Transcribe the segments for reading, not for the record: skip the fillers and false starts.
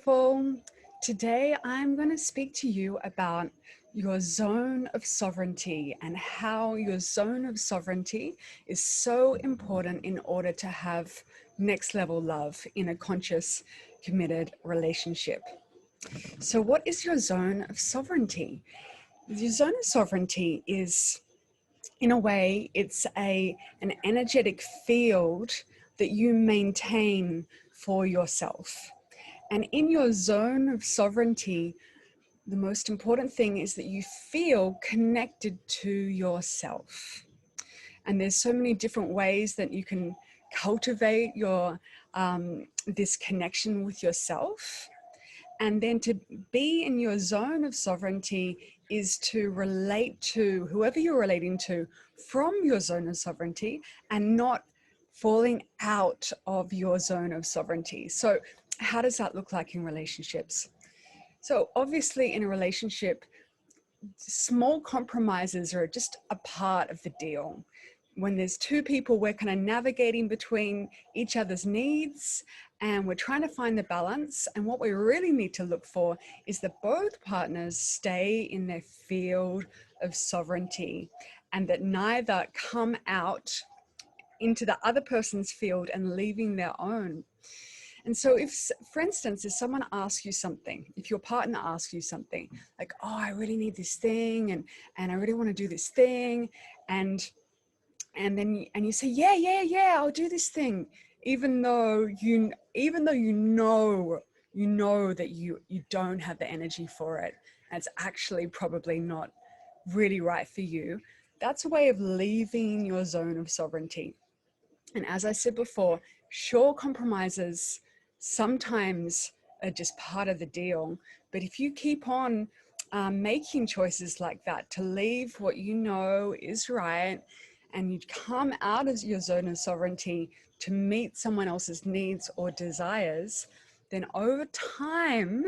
beautiful. Today I'm going to speak to you about your zone of sovereignty and how your zone of sovereignty is so important in order to have next level love in a conscious, committed relationship. So what is your zone of sovereignty? Your zone of sovereignty is, in a way, it's an energetic field that you maintain for yourself. And in your zone of sovereignty, the most important thing is that you feel connected to yourself. And there's so many different ways that you can cultivate your this connection with yourself. And then to be in your zone of sovereignty is to relate to whoever you're relating to from your zone of sovereignty and not falling out of your zone of sovereignty. So how does that look like in relationships? So obviously in a relationship, small compromises are just a part of the deal. When there's two people, we're kind of navigating between each other's needs and we're trying to find the balance. And what we really need to look for is that both partners stay in their field of sovereignty and that neither come out into the other person's field and leaving their own. And so if, for instance, if someone asks you something, if your partner asks you something like, oh, I really need this thing and I really want to do this thing. And then you say, yeah, I'll do this thing. Even though you know that you don't have the energy for it. And it's actually probably not really right for you. That's a way of leaving your zone of sovereignty. And as I said before, sure, compromises sometimes are just part of the deal. But if you keep on making choices like that to leave what you know is right, and you come out of your zone of sovereignty to meet someone else's needs or desires, then over time,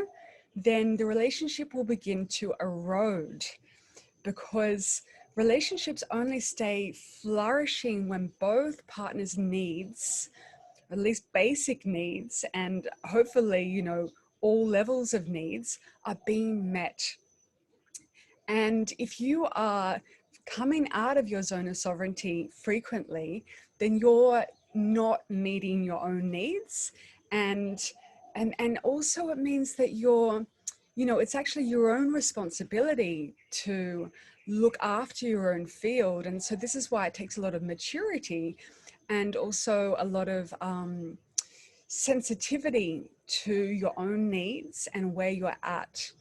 then the relationship will begin to erode, because relationships only stay flourishing when both partners' needs, at least basic needs, and hopefully, all levels of needs are being met. And if you are coming out of your zone of sovereignty frequently, then you're not meeting your own needs. And also it means that it's actually your own responsibility to look after your own field. And so this is why it takes a lot of maturity and also a lot of sensitivity to your own needs and where you're at.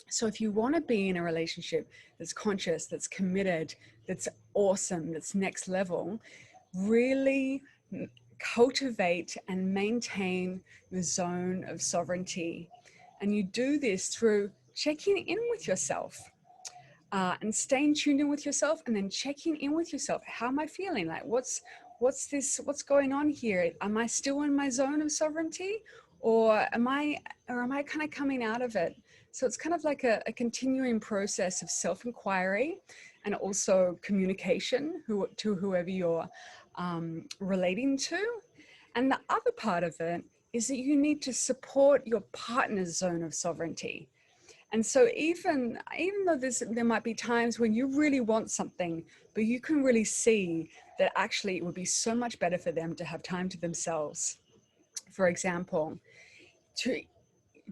So if you want to be in a relationship that's conscious, that's committed, that's awesome, that's next level, really cultivate and maintain your zone of sovereignty. And you do this through checking in with yourself and staying tuned in with yourself, and then checking in with yourself. How am I feeling? Like, what's going on here? Am I still in my zone of sovereignty, or am I kind of coming out of it? So it's kind of like a continuing process of self-inquiry and also communication to whoever you're relating to. And the other part of it is that you need to support your partner's zone of sovereignty. And so even though there might be times when you really want something, but you can really see that actually it would be so much better for them to have time to themselves. For example,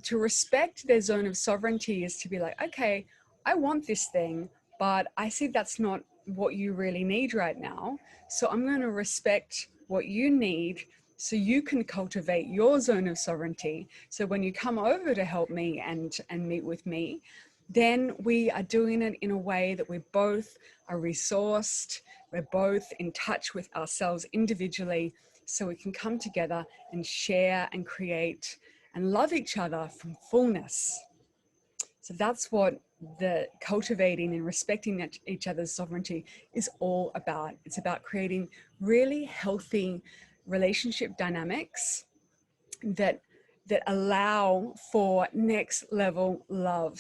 to respect their zone of sovereignty is to be like, okay, I want this thing, but I see that's not what you really need right now. So I'm going to respect what you need so you can cultivate your zone of sovereignty. So when you come over to help me and meet with me, then we are doing it in a way that we both are resourced, we're both in touch with ourselves individually, so we can come together and share and create and love each other from fullness. So that's what the cultivating and respecting each other's sovereignty is all about. It's about creating really healthy relationship dynamics that allow for next level love.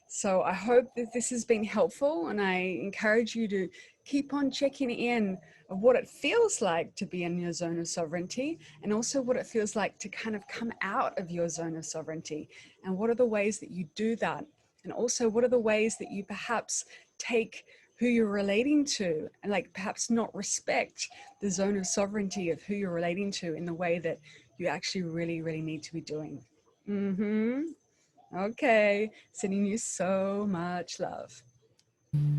So I hope that this has been helpful, and I encourage you to keep on checking in of what it feels like to be in your zone of sovereignty, and also what it feels like to kind of come out of your zone of sovereignty. And what are the ways that you do that? And also, what are the ways that you perhaps take who you're relating to and like perhaps not respect the zone of sovereignty of who you're relating to in the way that you actually really, really need to be doing. Okay, sending you so much love.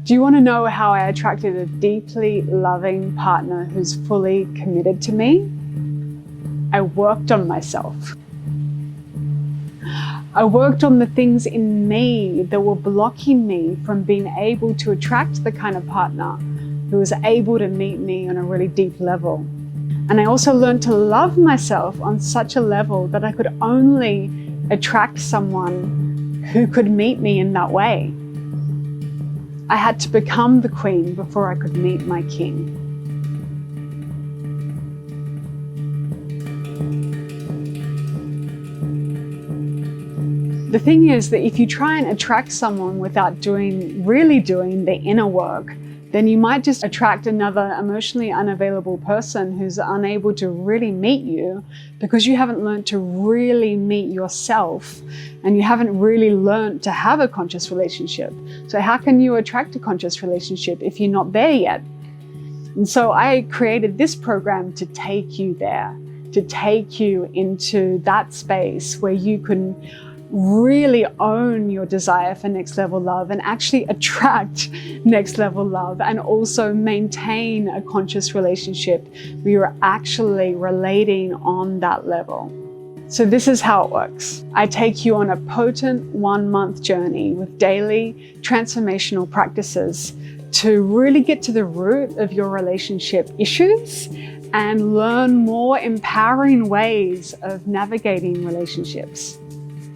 Do you want to know how I attracted a deeply loving partner who's fully committed to me? I worked on myself. I worked on the things in me that were blocking me from being able to attract the kind of partner who was able to meet me on a really deep level. And I also learned to love myself on such a level that I could only attract someone who could meet me in that way. I had to become the queen before I could meet my king. The thing is that if you try and attract someone without really doing the inner work, then you might just attract another emotionally unavailable person who's unable to really meet you because you haven't learned to really meet yourself and you haven't really learned to have a conscious relationship. So how can you attract a conscious relationship if you're not there yet? And so I created this program to take you there, to take you into that space where you can really own your desire for next level love and actually attract next level love, and also maintain a conscious relationship where you're actually relating on that level. So this is how it works. I take you on a potent 1-month journey with daily transformational practices to really get to the root of your relationship issues and learn more empowering ways of navigating relationships.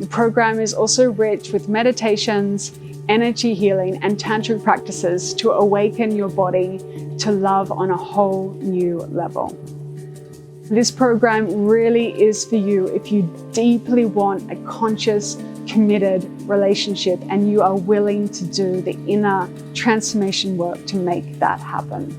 The program is also rich with meditations, energy healing, and tantric practices to awaken your body to love on a whole new level. This program really is for you if you deeply want a conscious, committed relationship and you are willing to do the inner transformation work to make that happen.